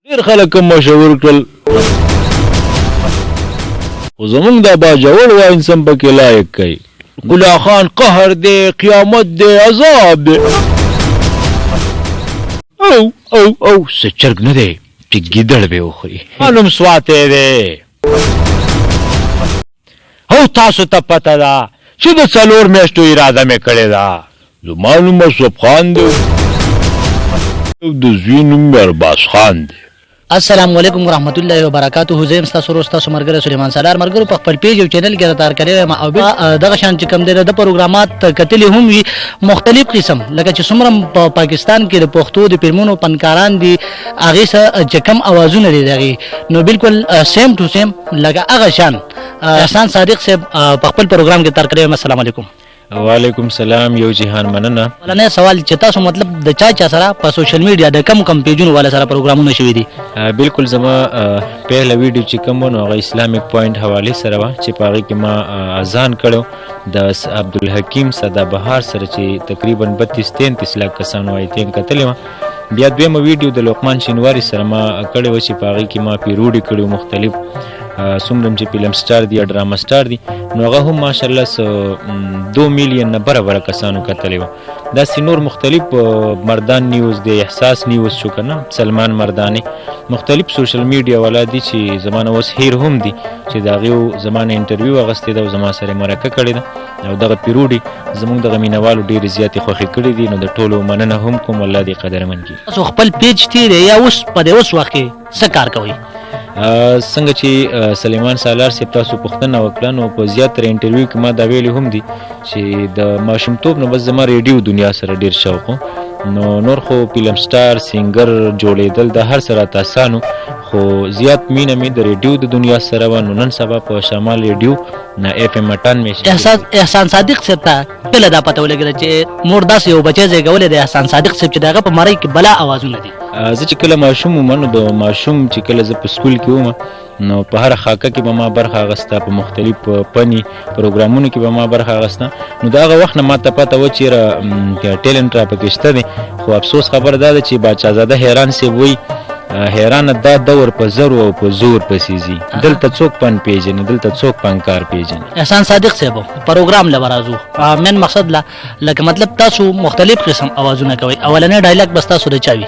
ډېر خلک مشهور کړل خو زمونږ دا باجوړ واین سم پکې لایق کوي ګلا خان قهر دی قیامت دی عذاب دی او څه چرګ نه دی چې ګیدړ به وخوري معلوم سواتی دی او تاسو ته پته ده چې د 4 میاشتو اراده مې کړې ده زما نوم اشرف خان دی د زوی نوم ارباز خان دی السلام علیکم ورحمت الله وبرکاته زم تاسو روستا مرګره سلیمان سالار مرګرو په خپل پیج او چینل کې راټار کړی ما او دغه شان چې کوم د پروګرامات کتلې هم وي مختلف قسم لکه چې څومره په پاکستان کې د پښتو د فلمونو فنکاران دي هغه چې کم اوازونه لري نو بالکل سیم ټو سیم لکه هغه شان احسان صادق صاحب په خپل پروګرام کې تر کړی السلام علیکم وعلیکم السلام یو جهان مننه ولنه سوال چې تاسو مطلب د چا سره په سوشل میډیا د کم پیجونو والا سره پروګرامونه شوي دي بالکل زما پهله ویډیو چې کوم نو هغه اسلامیک پوینټ حواله سره وا چې پاره کې ما اذان کړو د عبدالحکیم صدا بهار سره چې تقریبا 32-33 لک کسانو ایتین کتلې بیا دویمه ویډیو د لقمان شینواری سره ما کړو چې پاره کې ما پیروډي کړو مختلف څومره چې فلم سٹار دی ډراما سٹار دی نو هغه هم ماشاءالله 2 میلیون نه برابر کسانو کتلې و دا سینور مختلف مردان نیوز دی احساس نیوز شو کنه سلمان مردانی مختلف سوشل میډیا والا دي چې زمانه اوس هیر هم دي چې داغه زمانه انټرویو اغستې دا زما سره مرکه کړې ده او دغه پیروډي زموږ د غمینوالو ډېر زیاتې خوښي کړې دي نو د ټولو مننه هم کوم الله دې قدرمن کړي تاسو خپل پیج تیر یا اوس په اوس وخت کې څه کار کوئ څنګه چې سلیمان سالار صاحب تاسو پوښتنه وکړه نو په زیاتره انټرویو کې ما دا ویلي هم دي چې د ماشومتوب نو بس زما ریډیو دنیا سره ډېر شوق نو نور خو فلم سٹار سینګر جوړېدل د هر سره تاسانو خو زیات مینه مې د ریډیو د دنیا سره و نو نن سبا په شمال ریډیو نه اف ام 98 احسان صادق صاحب ته کله دا پته ولګیږي چې مور داسې یو بچی زیږولې د احسان صادق صاحب چې دغه په مړی کې بلا اوازونه دي زه چې کله ماشوم ومنو د ماشوم چې کله زه په سکول کې وم نو په هر خاکه کې به ما برخه اغسته په مختلف پني پروګرامونو کې به ما برخه اغسته نو دا هغه وخت نه ما ته پته و چې ټیلنټ را پکې شته دی خو افسوس خبر دا ده چې بادشاهزاده حیران سی وای حیران دا دور په زر او په زور پسیزي دلته څوک پن پیژني دلته څوک پنکار پیژني احسان صادق صاحب پروګرام لورازو من مقصد لا لکه مطلب تاسو مختلف قسم اوازونه کوي اولنې ډایلاګ بس تاسو رچاوي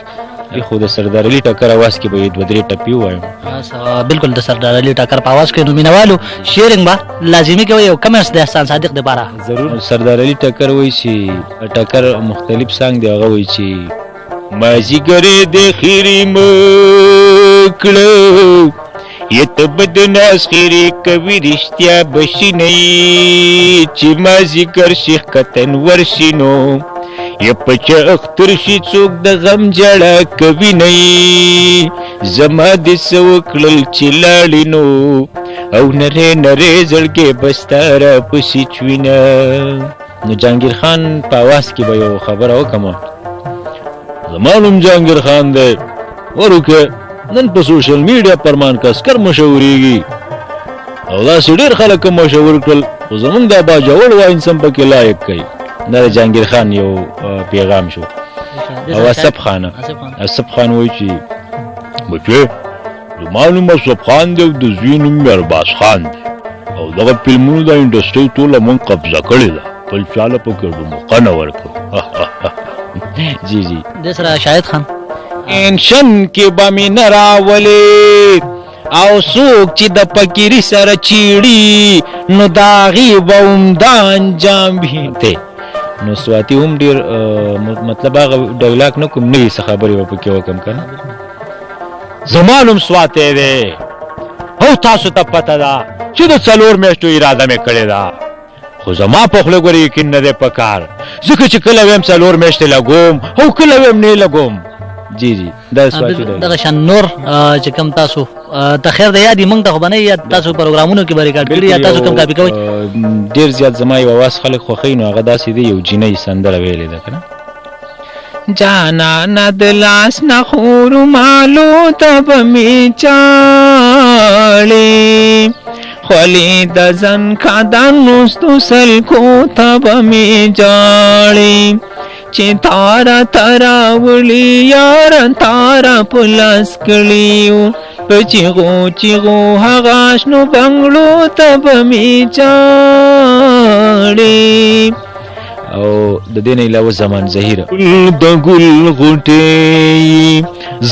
خو د سردار علي ټکر आवाज کې به 2-3 ټپی وایم بالکل د سردار علي ټکر په आवाज کې نومینوالو شیرینګ با لازمي کوي او کمنټس د احسان صادق لپاره ضرور سردار علي ټکر وای شي ټکر مختلف سانګ دی هغه وای شي مازیګره د خيري مکړو یتبدناس خيري کوي رښتیا بشینې چې مازیګر شیخ کتن ورشینو یا پچه اختر شي څوک د غم جړه کوي نه زما د سوکړل چې لاړینو او نره نره زړګې بستاره پسې چوینه نو جهانگیر خان په आवाज کې به یو خبره وکم زما نوم جهانگیر خان دی ورکه نن په سوشل میډیا پرمان کسکر مشهوريږي او دا ډېر خلک مشهور کړل خو زمونږ د باجوړ واین سم پکې لایق کوي دا جهانگیر خان یو پیغام شو او اسف خان وای چې بچو زما نوم اسف خان دی د زوی نوم ارباز خان دی او دغه فلمونو د انډسټري ټوله مونږ قبضه کړې ده بل چاله پکې موقع نه ورکړو جی د سره شاهد خان انشن کې به مې نه راولې او څوک چې د فقیري سره چیړي نو د هغې به عمده انجام وي نو سواتی هم ډېر مطلب هغه ډایلاګ نه کوم نوي څه خبرې به پکې وکړم که نه زما نوم سواتی دی او تاسو ته پته ده چې د 4 میاشتو اراده مې کړې ده خو زما په خوله ګورې یقین نه دی په کار ځکه چې کله ویم 4 میاشتې لګوم او کله ویم نه لګوم جی دا سواتی دی دغه شان نور چې کوم تاسو ته خیر د یادې موږ ته خو به نه یا تاسو پروګرامونو کې به ریکارډ کړي یا تاسو کوم کاپي کوئ ډېر زیات زما یو اواز خلک خوښوي نو هغه داسې دی یو جینۍ سندره ویلې ده که نه جانانه د لاس نه خو رومالو ته به مې چاړې خولې د زن کادانو ستو سلکو ته به مې جاړې چې تارا تارا وړي یار تارا پلاس کړیو په چیغو چیغو هغه شنو بنگلو ته به می چاړي. او د دې نه علاوه زمان زهیره د ګل غوټې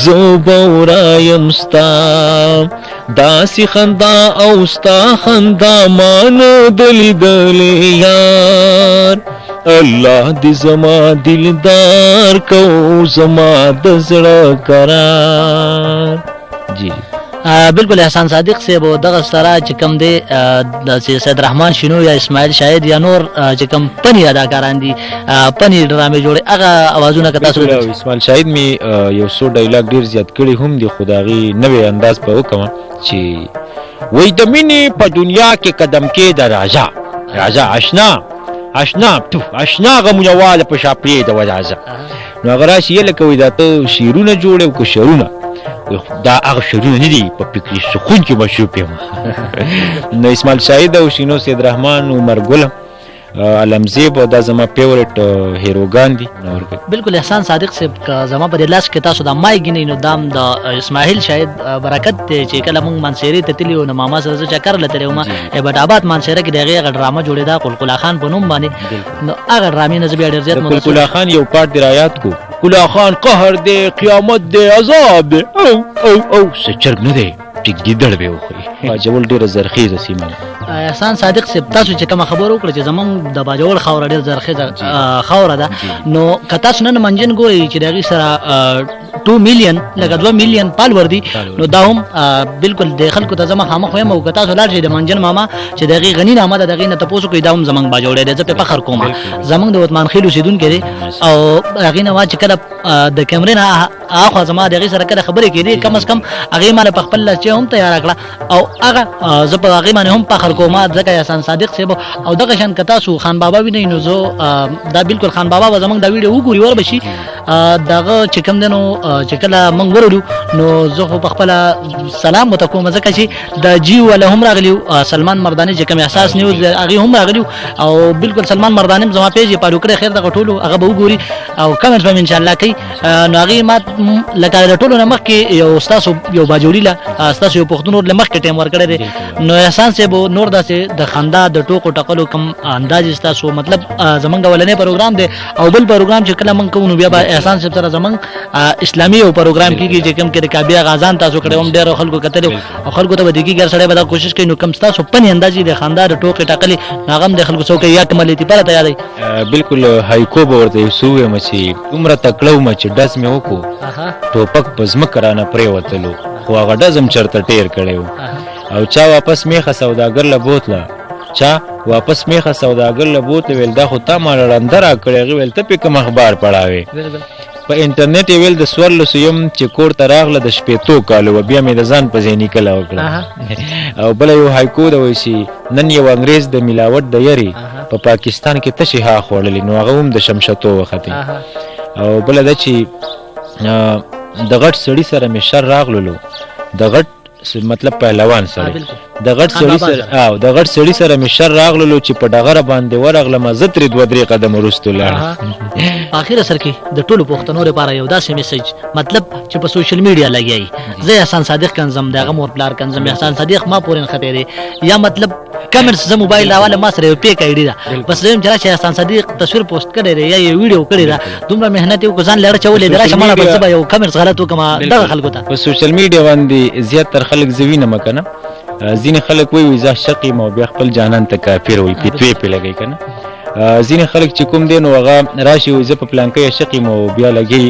زه به ورایم ستا داسې خندا او ستا خندا ما نه ده لیدلې یار. الله دې زما دلدار کو زما د زړه قرار. جی بالکل احسان صادق صاحب دغه سره چې کوم دی د سید رحمان شینو یا اسماعیل شاهد یا نور چې کوم پنی اداکاران دي پنی ډرامې جوړي هغه اوازونه کتا سره اسماعیل شاهد می یو څو ډایلاګ ډیر زیات کړي هم دي خدایي نوې انداز په وکم چې وای د مینې په دنیا کې قدم کې د راجا آشنا تو آشنا غمونواله په شاپړې د وجازه نو هغه راشي لکه وای دا ته شیرونه جوړه او شیرونه دا هغه شیرونه نه دي په فکري سکون کې مشروب یم. نو اسماعیل شاهد او شینو سید رحمان عمر ګل علمزیب او دا زما فیورټ هیروګان دي. بالکل احسان صادق صاحب کا زما په لاس کې تاسو د مای غنی نو دام د اسماعیل شاهد برکت ته چې کله مونږ منصيري ته تلیو نو ماما سره چکر لته ما بټ آباد منصيره کې دغه ډرامه جوړې دا قلقلا خان په نوم باندې نو هغه ډرامې نه زبې ډېر زیات قلقلا خان یو پارت دی رایات کو قلقلا خان قهر دی قیامت دی عذاب دی او سچرګ نه دی ټیک ګیدړ به وخی باجول ډیره زرخیزه سیمه. احسان صادق صاحب تاسو چې کوم خبر وکړه چې زمونږ د باجوړ خاور ډیر زرخیزه خاور ده نو کتا سنن منجن ګوري چې دغه سره 2 میلیون لکه 2 میلیون فالوور دي نو دا هم بالکل د خلکو ته زما خامخ وایم او کتا سولار چې د منجن ماما چې دغه غنی نامه دغه نه تاسو کوی دا هم زمونږ باجوړ دی زه په فخر کوم زمونږ د وطمان خېلو سیدون کړي او هغه نه چې کله د کیمرې نه اخو زما دغه سره کله خبرې کړي کم از کم هغه مال په خپل چې هم تیار کړه او هغه زه په هغه باندې هم فخر کوم ځکه احسان صادق صاحب او دغه شان کتا سو خان بابا ویني نو زه دا بالکل خان بابا زمونږ دا ویډیو وګوري ور بشي دغه چې کوم دنو چې کله مونږ ورلو نو زه په خپل سلام وتکوم ځکه چې د جی ولا هم راغلی سلمان مردانی چې کوم احساس نیوز هغه هم راغلی او بالکل سلمان مردانی زما پیج په ډوکره خیر دغه ټولو هغه به وګوري او کمنټ به ان شاء الله کوي نو هغه ما لکه ټولو نه مخ کې یو استاد یو باجوړی لا استاد یو پښتون له مخ کې ټیم ورکړی دی نو احسان صاحب نور داسې د خندا د ټوکو ټکلو کم انداز استاسو مطلب زمونږ ولنې پروګرام دی او بل پروګرام چې کله مونږ کوو بیا به احسان صاحب سره زمونږ اسلامي یو پروګرام کیږي چې کوم کې رکابیا غازان تاسو کړه هم ډېر خلکو کتل او خلکو ته ودیږي ګر سره به کوشش کوي نو کم تاسو پني اندازې د خندا د ټوکې ټکلې هغه د خلکو څوک یا کملې تی پاره تیار دی. بالکل هایکو به ورته سوې مچي عمره تکړو مچ داس مې وکړو ټوپک پزما کرانه پرې وتلو خو هغه دزم چرته ټیر کړو او چا واپس میخه سوداګر له بوتله چا واپس میخه سوداګر له بوتله ویل دا خو تا مال اندرا کړی ویل ته په کوم اخبار پڑھاوي په انټرنیټ ویل د سوړل سیم چې کور ته راغله د شپېتو کالو بیا مې د ځان په ځینی کله وکړه او بل یو هایکو د وشي نن یو انګريز د ملاوت د یری په پاکستان کې تشي ها خورلې نو هغه هم د شمشتو وخته او بل د چې د غټ سړی سره مې شر راغلو د غټ مطلب پهلوان سره د غټ سړی سره او د غټ سړی سره مې شر راغلو چې په ډغره باندې ورغله ما زتر 2-3 قدم ورستو لاړ. اخر سر کې د ټولو پښتنو لپاره یو داسې میسج مطلب چې په سوشل میډیا لګیای زه احسان صادق کنزم دغه مور پلار کنزم احسان صادق ما پورن خطرې یا مطلب کمرس زه موبایل راواله ما سره یو پیک ایډی دا بس زم چې احسان صادق تصویر پوسټ کړی یا یو ویډیو کړی دا دومره مهنت یو ځان لړ چولې درا شماله بس یو کمرس غلط وکما دغه خلکو ته په سوشل میډیا باندې زیات تر خلک زوینه مکنه ځینې خلک وایي زه شقي مو بیا خپل جانان ته کافر وي پیټوي په لګي کنه ځینې خلک چې کوم دین او هغه راشي وي زه په پلان کې شقي مو بیا لګي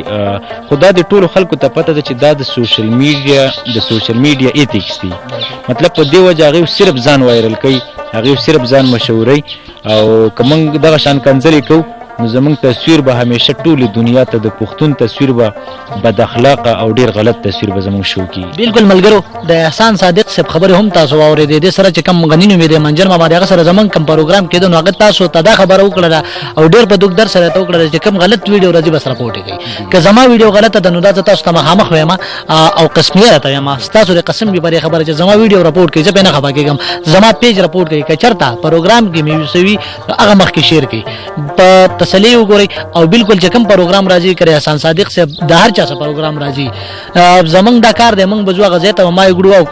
خدا دې ټول خلکو ته پته ده چې دا د سوشل میډیا ایتیکس دي مطلب په دې وجه هغه صرف ځان وایرل کوي هغه صرف ځان مشهوري او کوم دغه شان کنځلې کو نو زمونږ تصویر به همیشه ټول دنیا ته د پښتون تصویر به بد اخلاق او ډیر غلط تصویر به زمونږ شو کی. بالکل ملګرو د احسان صادق صاحب خبره هم تاسو اورېدې د سره چې کم غنینو مې د منجر ما باندې سره زمونږ کم پروګرام کېدو نو هغه تاسو ته دا خبره وکړه او ډیر په دوک در سره ته وکړه چې کم غلط ویډیو راځي بس راپورټ کوي که زما ویډیو غلطه ده نو دا تاسو ته مخامخ وایم او قسمیه راته وایم تاسو د قسم به بری خبره چې زما ویډیو راپورټ کوي زه نه خبر کېږم زما پیج راپورټ کوي که چرته پروګرام کې مې وسوي هغه مخ کې شیر کوي په مسلې وګورئ او بالکل چې کوم پروګرام راځي کړي احسان صادق صاحب د هر چا څه پروګرام راځي زمونږ دا کار دی موږ بزو غزې ته ما یګړو او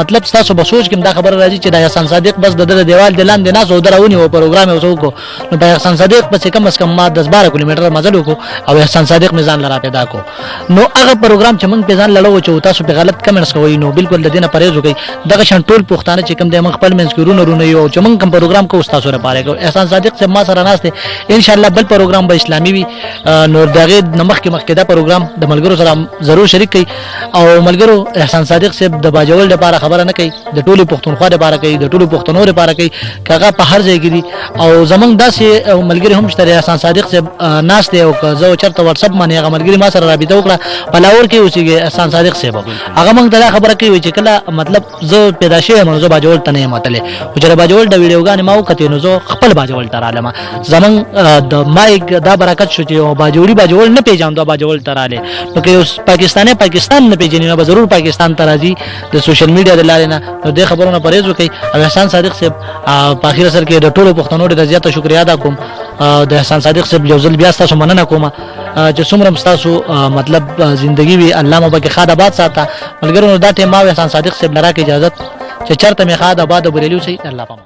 مطلب تاسو به سوچ کوم دا خبر راځي چې د احسان صادق بس د دیوال د لاندې نه زو درونی او پروګرام یو څوک نو د احسان صادق په کم از کم ما 10-12 کیلومتر مزل وکړو او احسان صادق میزان لرا پیدا کو نو هغه پروګرام چې موږ پیزان لړو چې تاسو په غلط کمنټس کوئ نو بالکل د دینه پرهیز وکړئ دغه شان ټول پښتانه چې کوم د موږ خپل منځ کې رونه یو چې موږ کوم پروګرام کو تاسو سره پاره کو احسان صادق چې ما سره ناشته ان شاء الله بل پروګرام به اسلامي وي نو دغه نمخ کې دا پروګرام د ملګرو سره ضرور شریک کړئ او ملګرو احسان صادق صاحب د باجوړ لپاره خبره نه کوي د ټولو پښتونخوا لپاره کوي د ټولو پښتنو لپاره کوي کاغه په هر ځای کې دي او زمونږ داسې ملګری هم شته احسان صادق صاحب ناشته او زه چرته واتس اپ باندې هغه ملګری ما سره رابطه وکړه په لاور کې اوسېږي احسان صادق صاحب هغه موږ ته خبره کوي چې کله مطلب زه پیدا شوم زه باجوړ ته نه متله او چې باجوړ د ویډیوګانې ما وکړې نو زه خپل باجوړ ته رالم زمونږ د مایک دا برکت شو چې باجوړ نه پیژاند دا باجوړ ته رااله نو که پاکستان نه پیژنې نو ضرور پاکستان ته راځي د سوشل میډیا د لارې نه نو د خبرونو پرهیز وکړي او احسان صادق صاحب په اخر سر کې د ټولو پښتنو ډېر زیاته شکریا ادا کوم د احسان صادق صاحب یو ځل بیا تاسو مننه کوم چې څومره تاسو مطلب ژوندۍ وي الله مو پکې خاد آباد ساته ملګرو دا ټیم ما احسان صادق صاحب لرا کې اجازه چې چرته می خاد آباد بریلیو سي الله پاک